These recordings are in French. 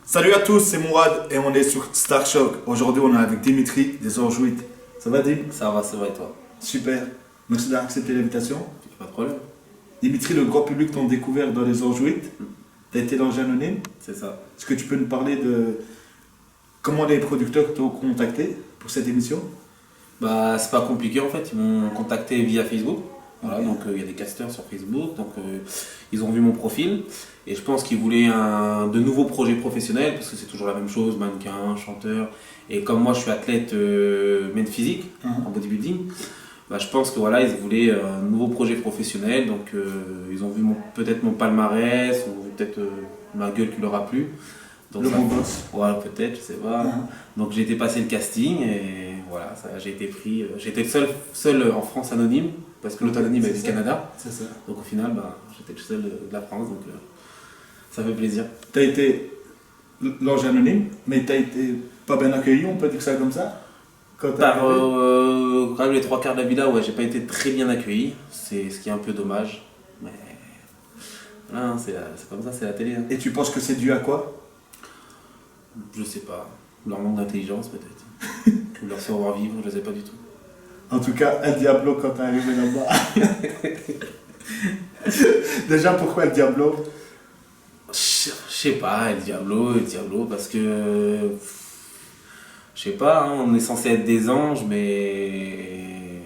Salut à tous, c'est Mourad et on est sur Star Shock. Aujourd'hui, on est avec Dimitri des Orgeouites. Ça va, Dim? Ça va, c'est vrai, toi. Super. Merci d'avoir accepté l'invitation. Pas de problème. Dimitri, le grand public t'ont découvert dans les Orgeouites. T'as été dans Anonyme. C'est ça. Est-ce que tu peux nous parler de comment les producteurs t'ont contacté pour cette émission? Bah, c'est pas compliqué en fait. Ils m'ont contacté via Facebook. Voilà, Ok. donc il y a des casteurs sur Facebook. Donc ils ont vu mon profil. Et je pense qu'ils voulaient de nouveaux projets professionnels parce que c'est toujours la même chose, mannequin, chanteur. Et comme moi je suis athlète main physique en bodybuilding, bah, je pense que voilà, ils voulaient un nouveau projet professionnel. Donc ils ont vu peut-être mon palmarès, ou peut-être ma gueule qui leur a plu. Donc Le ça- bon boss. Voilà, peut-être, je sais pas. Mhm. Donc j'ai été passer le casting et voilà, j'ai été pris. J'étais seul en France anonyme, parce que l'autre anonyme est C'est du ça. Canada. C'est ça. Donc au final, bah, j'étais le seul de la France, donc ça fait plaisir. T'as été l'ange anonyme, mais t'as été pas bien accueilli, on peut dire ça comme ça? Quand t'es Par arrivé. quand même les trois quarts de la villa, ouais, j'ai pas été très bien accueilli. C'est ce qui est un peu dommage. Mais voilà, hein, c'est comme ça, c'est la télé. Hein. Et tu penses que c'est dû à quoi? Je sais pas. Leur manque d'intelligence peut-être. Ou leur savoir-vivre, je sais pas du tout. En tout cas, El Diablo quand t'es arrivé là-bas. Déjà, pourquoi El Diablo? Je sais pas, El Diablo, parce que. Je sais pas, hein, on est censé être des anges, mais.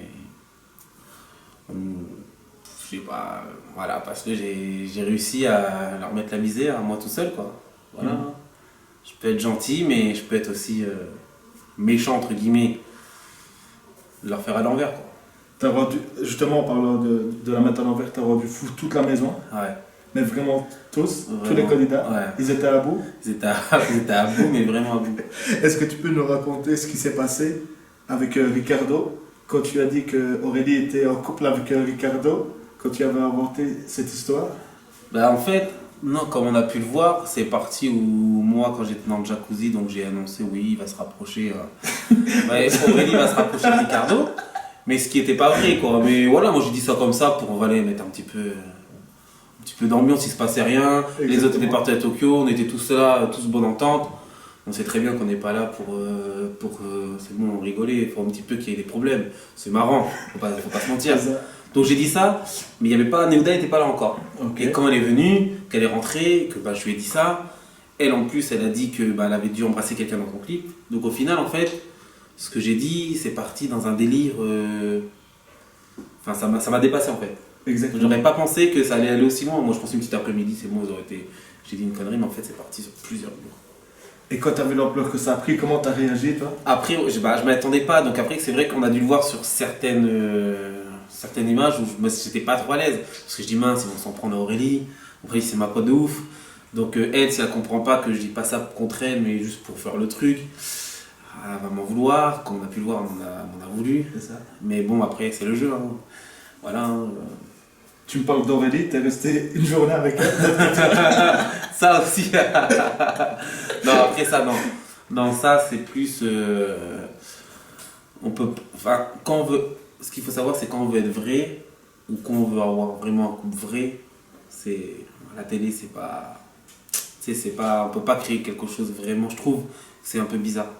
Je sais pas, voilà, parce que j'ai réussi à leur mettre la misère, à moi tout seul, quoi. Voilà. Mhm. Je peux être gentil, mais je peux être aussi méchant, entre guillemets, de leur faire à l'envers, quoi. T'as rendu, justement en parlant de la mettre à l'envers, t'as rendu fou toute la maison, Ouais. mais vraiment tous les Vraiment. candidats, Ouais. ils étaient à bout. Ils étaient à bout, mais vraiment à bout. Est-ce que tu peux nous raconter ce qui s'est passé avec Ricardo quand tu as dit que Aurélie était en couple avec Ricardo, quand tu avais inventé cette histoire? Bah en fait, non, comme on a pu le voir, c'est parti où moi, quand j'étais dans le jacuzzi, donc j'ai annoncé oui, il va se rapprocher. Ouais, Aurélie va se rapprocher de Ricardo, mais ce qui était pas vrai, quoi. Mais voilà, moi j'ai dit ça comme ça pour voilà, mettre un petit peu d'ambiance, il se passait rien. Les autres Exactement. étaient partis à Tokyo, on était tous là, tous bonne entente. On sait très bien qu'on n'est pas là pour c'est bon, rigoler, il faut un petit peu qu'il y ait des problèmes. C'est marrant, faut pas se mentir. C'est ça. Donc j'ai dit ça, mais il y avait pas, Neuda n'était pas là encore. Ok. Et quand elle est venue, qu'elle est rentrée, que bah, je lui ai dit ça, elle en plus elle a dit que bah, elle avait dû embrasser quelqu'un dans son clip. Donc au final en fait, ce que j'ai dit, c'est parti dans un délire. Enfin ça m'a dépassé en fait. Exactement. J'aurais pas pensé que ça allait aller aussi loin. Moi je pensais une petite après-midi, c'est bon, j'ai dit une connerie, mais en fait c'est parti sur plusieurs jours. Et quand tu as vu l'ampleur que ça a pris, comment tu as réagi toi? Après, je m'y attendais pas, donc après c'est vrai qu'on a dû le voir sur certaines images où j'étais pas trop à l'aise. Parce que je dis mince, ils vont s'en prendre à Aurélie. Aurélie c'est ma pote de ouf. Donc elle, si elle comprend pas que je dis pas ça contre elle, mais juste pour faire le truc, elle va m'en vouloir. Comme on a pu le voir, on a voulu. C'est ça. Mais bon, après c'est le jeu. Hein. Voilà. Hein. Tu me parles d'Aurélie, t'es resté une journée avec elle. Ça aussi. Non, après ça, non. Non, ça c'est plus. On peut. Enfin, quand on veut. Ce qu'il faut savoir, c'est quand on veut être vrai, ou quand on veut avoir vraiment un couple vrai, c'est. La télé, c'est pas. Tu sais, c'est pas. On peut pas créer quelque chose vraiment, je trouve. C'est un peu bizarre.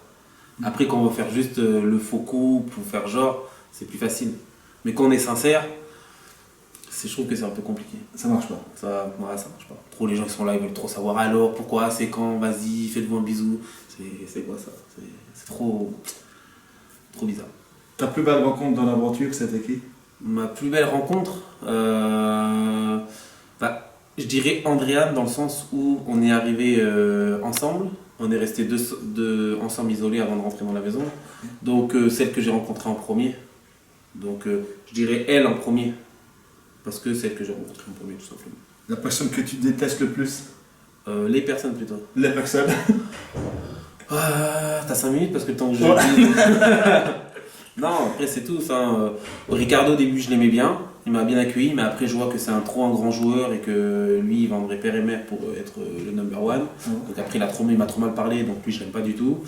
Après, quand on veut faire juste le faux couple, ou faire genre, c'est plus facile. Mais quand on est sincère, je trouve que c'est un peu compliqué. Ça marche pas. Ça marche pas. Trop les gens qui sont là, ils veulent trop savoir alors, pourquoi, c'est quand, vas-y, faites-vous un bisou. C'est quoi ça? C'est trop bizarre. Ta plus belle rencontre dans l'aventure, c'était qui? Ma plus belle rencontre, bah, je dirais Andréane dans le sens où on est arrivé ensemble. On est restés ensemble isolés avant de rentrer dans la maison. Donc celle que j'ai rencontrée en premier. Donc je dirais elle en premier. Parce que celle que j'ai rencontrée en premier, tout simplement. La personne que tu détestes le plus? Les personnes plutôt. Les personnes. T'as 5 minutes parce que le temps que je. Ouais. Non, après c'est tout. Ça. Ricardo, au début, je l'aimais bien. Il m'a bien accueilli, mais après, je vois que c'est un grand joueur et que lui, il vendrait père et mère pour être le number one. Donc après, il m'a trop mal parlé, donc lui, je l'aime pas du tout.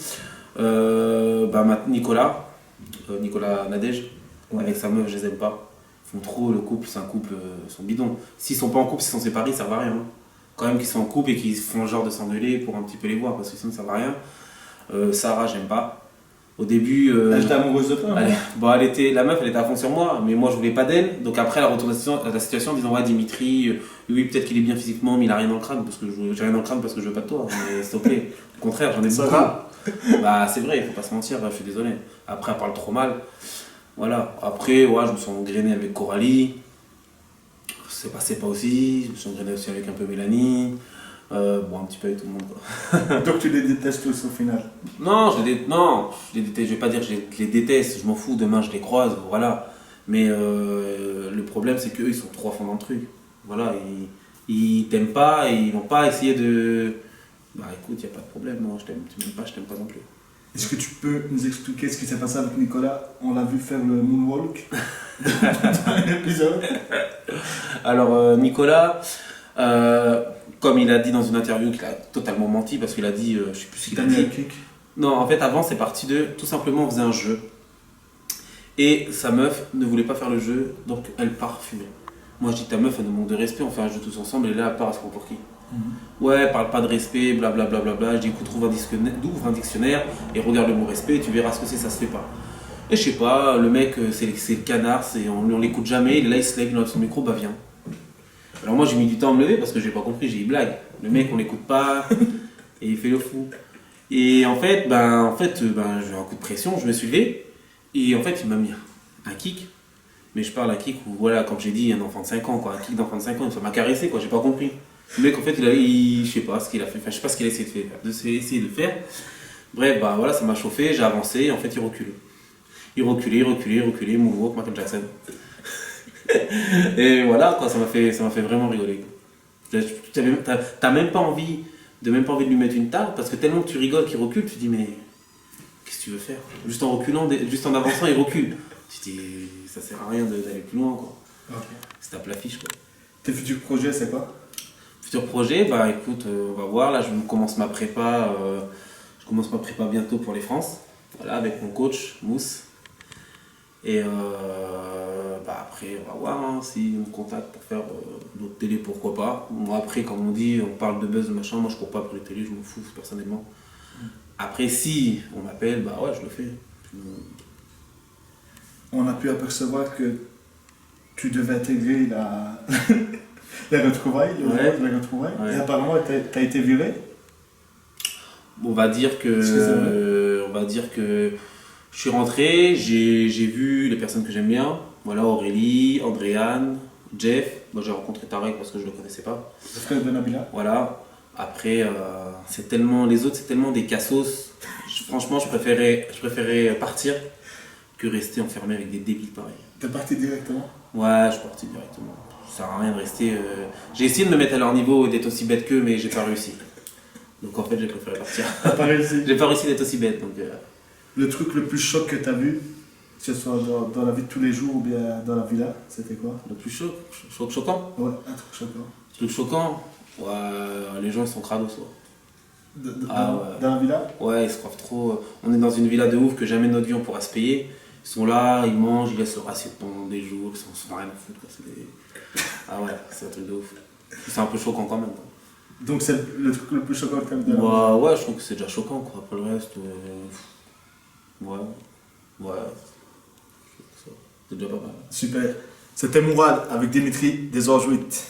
Nicolas Nadège, Ouais. avec sa meuf, je les aime pas. Ils font trop le couple, c'est un couple, ils sont bidons. S'ils sont pas en couple, s'ils sont séparés, ça servent à rien. quand même qui sont en couple et qui font le genre de s'engueuler pour un petit peu les voir parce que sinon ça va rien. Sarah, j'aime pas. Au début. Elle était amoureuse de toi, hein. La meuf, elle était à fond sur moi, mais moi je voulais pas d'elle. Donc après, elle a retourné la situation en disant ouais, Dimitri, oui, peut-être qu'il est bien physiquement, mais il a rien dans le crâne parce que j'ai rien dans le crâne parce que je veux pas de toi. Mais s'il te plaît, au contraire, j'en ai beaucoup. Sarah. Bah, c'est vrai, il faut pas se mentir, je suis désolé. Après, elle parle trop mal. Voilà. Après, ouais, je me suis engrainé avec Coralie. C'est passé pas aussi. Je me suis engrainé aussi avec un peu Mélanie. Bon, un petit peu avec tout le monde, quoi. Donc tu les détestes tous au final. Non, je les déteste. Je vais pas dire que je les déteste, je m'en fous, demain je les croise, voilà. Mais le problème, c'est qu'eux, ils sont trop à fond dans le truc. Voilà, ils t'aiment pas et ils vont pas essayer de. Bah écoute, y a pas de problème, moi je t'aime, tu m'aimes pas, je t'aime pas non plus. Est-ce que tu peux nous expliquer ce qui s'est passé avec Nicolas? On l'a vu faire le moonwalk dans l'épisode. Alors, Nicolas, comme il a dit dans une interview qu'il a totalement menti parce qu'il a dit, je sais plus ce qu'il a T'as mis un dit. kick. Non, en fait, avant, c'est parti de tout simplement, on faisait un jeu. Et sa meuf ne voulait pas faire le jeu, donc elle part fumer. Moi, je dis, ta meuf, elle nous manque de respect, on fait un jeu tous ensemble, et là, elle part à se prendre pour qui? Ouais, parle pas de respect, blablabla. Bla, bla, bla. Je dis, écoute, ouvre un dictionnaire et regarde le mot respect, tu verras ce que c'est, ça se fait pas. Et je sais pas, le mec, c'est le canard, on l'écoute jamais, là, il se lève, il enlève son micro, bah viens. Alors moi, j'ai mis du temps à me lever parce que j'ai pas compris, j'ai dit blague. Le mec, on l'écoute pas, et il fait le fou. Et en fait, j'ai eu un coup de pression, je me suis levé, et en fait, il m'a mis un kick. Mais je parle d'un kick où, voilà, comme j'ai dit, un enfant de 5 ans, quoi, un kick d'enfant de 5 ans, ça m'a caressé, quoi, j'ai pas compris. Le mec, en fait, je sais pas ce qu'il a fait, enfin, je sais pas ce qu'il a essayé de faire. Bref, bah voilà, ça m'a chauffé, j'ai avancé, et en fait, il reculait. Il reculait, moonwalk, Michael Jackson. Et voilà, quoi, ça m'a fait vraiment rigoler. T'as même pas envie de lui mettre une table, parce que tellement que tu rigoles qu'il recule, tu te dis, mais qu'est-ce que tu veux faire? Juste en reculant, juste en avançant, il recule. Tu te dis, ça sert à rien d'aller plus loin, quoi. Okay. C'est tape l'affiche, quoi. Tes futurs projets, c'est quoi? Futur projet, bah écoute, on va voir. Là, je commence ma prépa bientôt pour les France. Voilà, avec mon coach, Mousse. Et après, on va voir hein, si on me contacte pour faire d'autres télé, pourquoi pas. Moi, après, comme on dit, on parle de buzz, de machin. Moi, je cours pas pour les télés, je m'en fous personnellement. Après, si on m'appelle, bah ouais, je le fais. On a pu apercevoir que tu devais intégrer les retrouvailles, les retrouvailles. Ouais. Et apparemment, tu as été viré. On va dire que je suis rentré, j'ai vu les personnes que j'aime bien. Voilà, Aurélie, Andréane, Jeff. Moi, j'ai rencontré Tarek parce que je le connaissais pas. Le frère de Nabila. Voilà. Après, les autres, c'est tellement des cassos. Franchement, je préférais partir que rester enfermé avec des débiles pareils. T'es parti directement? Ouais, je suis parti directement. Ça sert à rien de rester. J'ai essayé de me mettre à leur niveau et d'être aussi bête qu'eux, mais j'ai pas réussi. Donc en fait, j'ai préféré partir. T'as pas réussi? J'ai pas réussi d'être aussi bête. Donc, Le truc le plus choc que t'as vu, que ce soit dans la vie de tous les jours ou bien dans la villa, c'était quoi? le plus choquant. Ouais, un truc choquant. Le truc choquant, ouais, les gens ils sont crados. Ouais. Dans la villa? Ouais, ils se croient trop. On est dans une villa de ouf que jamais de notre vie on pourra se payer. Ils sont là, ils mangent, ils laissent leur assiette pendant des jours, ils s'en rien à foutre. Quoi. Ah ouais, c'est un truc de ouf. C'est un peu choquant quand même. Quoi. Donc c'est le truc le plus choquant quand même de la villa? Ouais, je trouve que c'est déjà choquant quoi. Après le reste, ouais. C'est déjà pas mal. Super. C'était Mourad avec Dimitri des Anjouites.